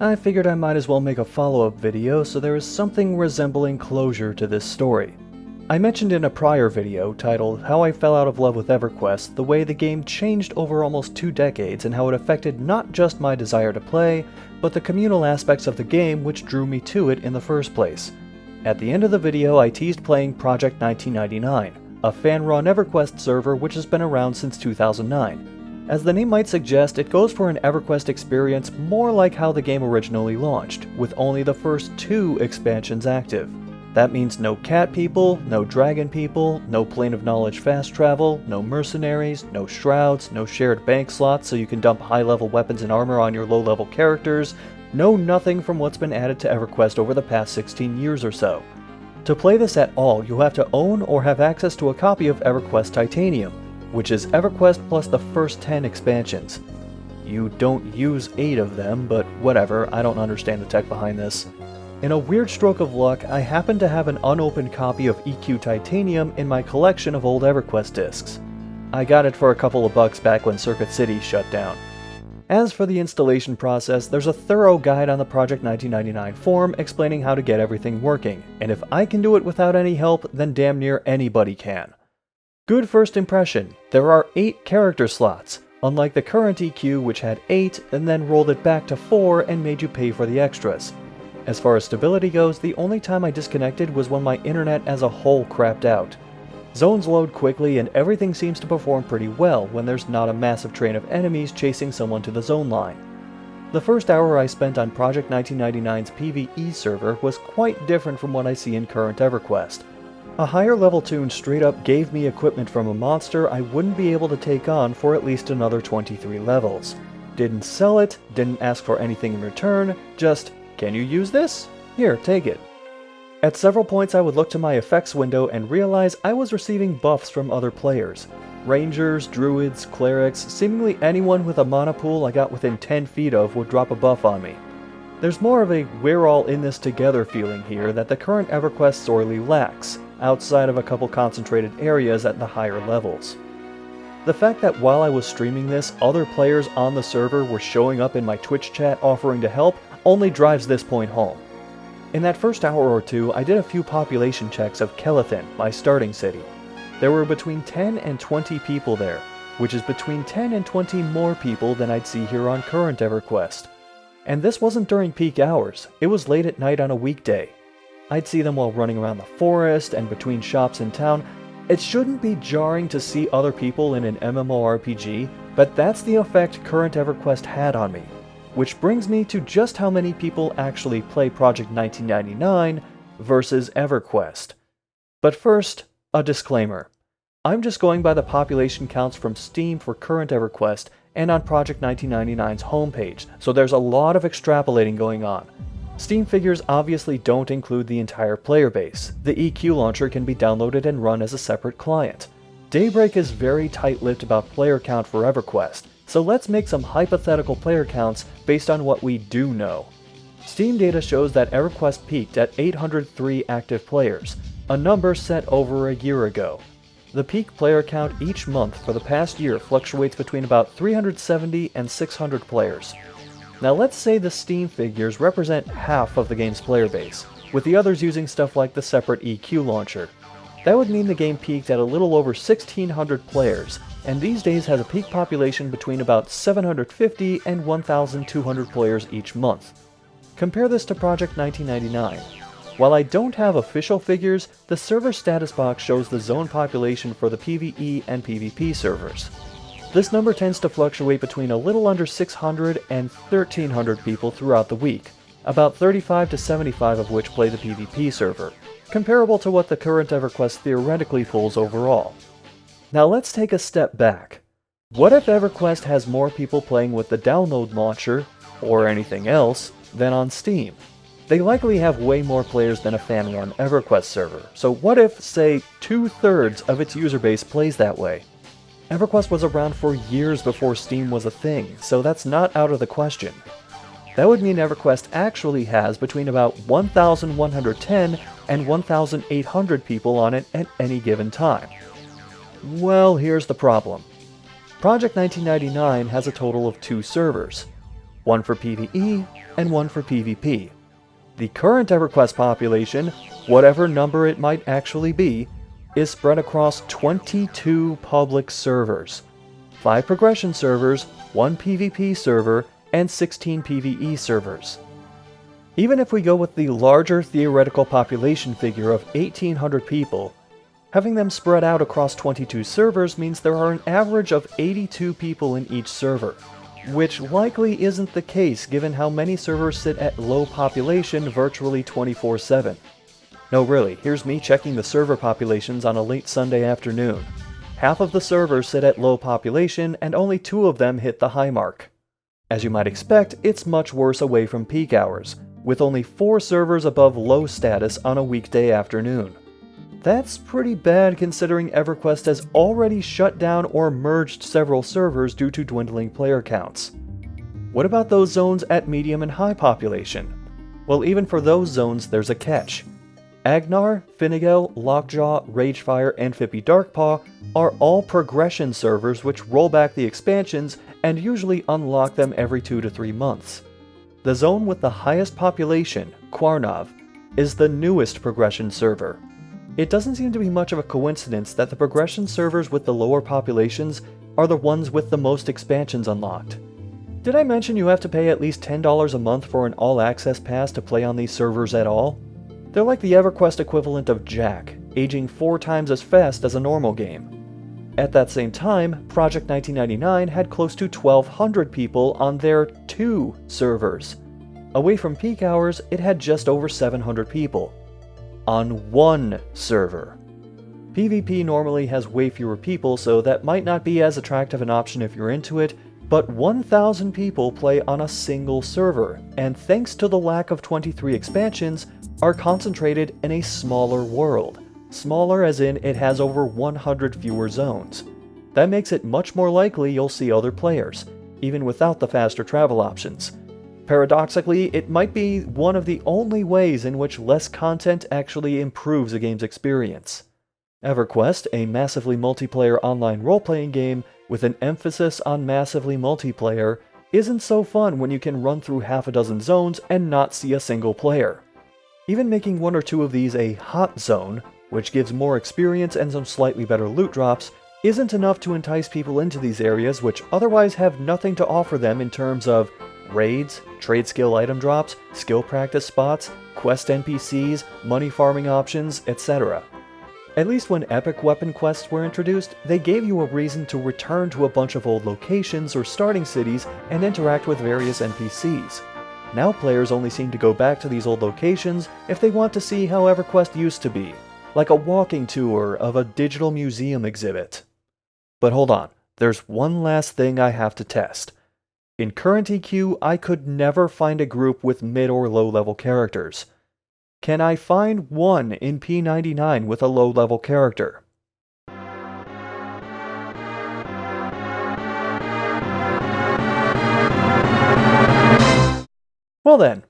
I figured I might as well make a follow-up video so there is something resembling closure to this story. I mentioned in a prior video titled How I Fell Out of Love with EverQuest the way the game changed over almost 2 decades and how it affected not just my desire to play, but the communal aspects of the game which drew me to it in the first place. At the end of the video I teased playing Project 1999, a fan-run EverQuest server which has been around since 2009. As the name might suggest, it goes for an EverQuest experience more like how the game originally launched, with only the first 2 expansions active. That means no cat people, no dragon people, no plane of knowledge fast travel, no mercenaries, no shrouds, no shared bank slots so you can dump high-level weapons and armor on your low-level characters, no nothing from what's been added to EverQuest over the past 16 years or so. To play this at all, you have to own or have access to a copy of EverQuest Titanium, which is EverQuest plus the first 10 expansions. You don't use 8 of them, but whatever, I don't understand the tech behind this. In a weird stroke of luck, I happen to have an unopened copy of EQ Titanium in my collection of old EverQuest discs. I got it for a couple of bucks back when Circuit City shut down. As for the installation process, there's a thorough guide on the Project 1999 forum explaining how to get everything working, and if I can do it without any help, then damn near anybody can. Good first impression, there are 8 character slots, unlike the current EQ which had 8 and then rolled it back to 4 and made you pay for the extras. As far as stability goes, the only time I disconnected was when my internet as a whole crapped out. Zones load quickly and everything seems to perform pretty well when there's not a massive train of enemies chasing someone to the zone line. The first hour I spent on Project 1999's PvE server was quite different from what I see in current EverQuest. A higher level tune straight up gave me equipment from a monster I wouldn't be able to take on for at least another 23 levels. Didn't sell it, didn't ask for anything in return, just, can you use this? Here, take it. At several points I would look to my effects window and realize I was receiving buffs from other players. Rangers, druids, clerics, seemingly anyone with a mana pool I got within 10 feet of would drop a buff on me. There's more of a we're all in this together feeling here that the current EverQuest sorely lacks, outside of a couple concentrated areas at the higher levels. The fact that while I was streaming this, other players on the server were showing up in my Twitch chat offering to help only drives this point home. In that first hour or two, I did a few population checks of Kelethin, my starting city. There were between 10 and 20 people there, which is between 10 and 20 more people than I'd see here on current EverQuest. And this wasn't during peak hours, it was late at night on a weekday. I'd see them while running around the forest and between shops in town. It shouldn't be jarring to see other people in an MMORPG, but that's the effect current EverQuest had on me. Which brings me to just how many people actually play Project 1999 versus EverQuest. But first, a disclaimer. I'm just going by the population counts from Steam for current EverQuest and on Project 1999's homepage, so there's a lot of extrapolating going on. Steam figures obviously don't include the entire player base. The EQ launcher can be downloaded and run as a separate client. Daybreak is very tight-lipped about player count for EverQuest, so let's make some hypothetical player counts based on what we do know. Steam data shows that EverQuest peaked at 803 active players, a number set over a year ago. The peak player count each month for the past year fluctuates between about 370 and 600 players. Now let's say the Steam figures represent half of the game's player base, with the others using stuff like the separate EQ launcher. That would mean the game peaked at a little over 1,600 players, and these days has a peak population between about 750 and 1,200 players each month. Compare this to Project 1999. While I don't have official figures, the server status box shows the zone population for the PvE and PvP servers. This number tends to fluctuate between a little under 600 and 1,300 people throughout the week, about 35 to 75 of which play the PvP server, comparable to what the current EverQuest theoretically pulls overall. Now let's take a step back. What if EverQuest has more people playing with the download launcher, or anything else, than on Steam? They likely have way more players than a fan-run EverQuest server, so what if, say, 2/3 of its user base plays that way? EverQuest was around for years before Steam was a thing, so that's not out of the question. That would mean EverQuest actually has between about 1,110 and 1,800 people on it at any given time. Well, here's the problem. Project 1999 has a total of 2 servers. one for PvE, and one for PvP. The current EverQuest population, whatever number it might actually be, is spread across 22 public servers, 5 progression servers, 1 PvP server, and 16 PvE servers. Even if we go with the larger theoretical population figure of 1,800 people, having them spread out across 22 servers means there are an average of 82 people in each server, which likely isn't the case given how many servers sit at low population virtually 24/7. No really, here's me checking the server populations on a late Sunday afternoon. Half of the servers sit at low population and only 2 of them hit the high mark. As you might expect, it's much worse away from peak hours, with only 4 servers above low status on a weekday afternoon. That's pretty bad considering EverQuest has already shut down or merged several servers due to dwindling player counts. What about those zones at medium and high population? Well, even for those zones, there's a catch. Agnar, Finnegal, Lockjaw, Ragefire, and Fippy Darkpaw are all progression servers which roll back the expansions and usually unlock them every 2 to 3 months. The zone with the highest population, Kwarnov, is the newest progression server. It doesn't seem to be much of a coincidence that the progression servers with the lower populations are the ones with the most expansions unlocked. Did I mention you have to pay at least $10 a month for an all-access pass to play on these servers at all? They're like the EverQuest equivalent of Jack, aging 4 times as fast as a normal game. At that same time, Project 1999 had close to 1,200 people on their 2 servers. Away from peak hours, it had just over 700 people. On 1 server. PvP normally has way fewer people, so that might not be as attractive an option if you're into it, but 1,000 people play on a single server, and thanks to the lack of 23 expansions, are concentrated in a smaller world. Smaller as in it has over 100 fewer zones. That makes it much more likely you'll see other players, even without the faster travel options. Paradoxically, it might be one of the only ways in which less content actually improves a game's experience. EverQuest, a massively multiplayer online role-playing game with an emphasis on massively multiplayer, isn't so fun when you can run through half a dozen zones and not see a single player. Even making 1 or 2 of these a hot zone, which gives more experience and some slightly better loot drops, isn't enough to entice people into these areas which otherwise have nothing to offer them in terms of raids, trade skill item drops, skill practice spots, quest NPCs, money farming options, etc. At least when epic weapon quests were introduced, they gave you a reason to return to a bunch of old locations or starting cities and interact with various NPCs. Now players only seem to go back to these old locations if they want to see how EverQuest used to be, like a walking tour of a digital museum exhibit. But hold on, there's one last thing I have to test. In current EQ, I could never find a group with mid or low level characters. Can I find one in P99 with a low level character? Well then,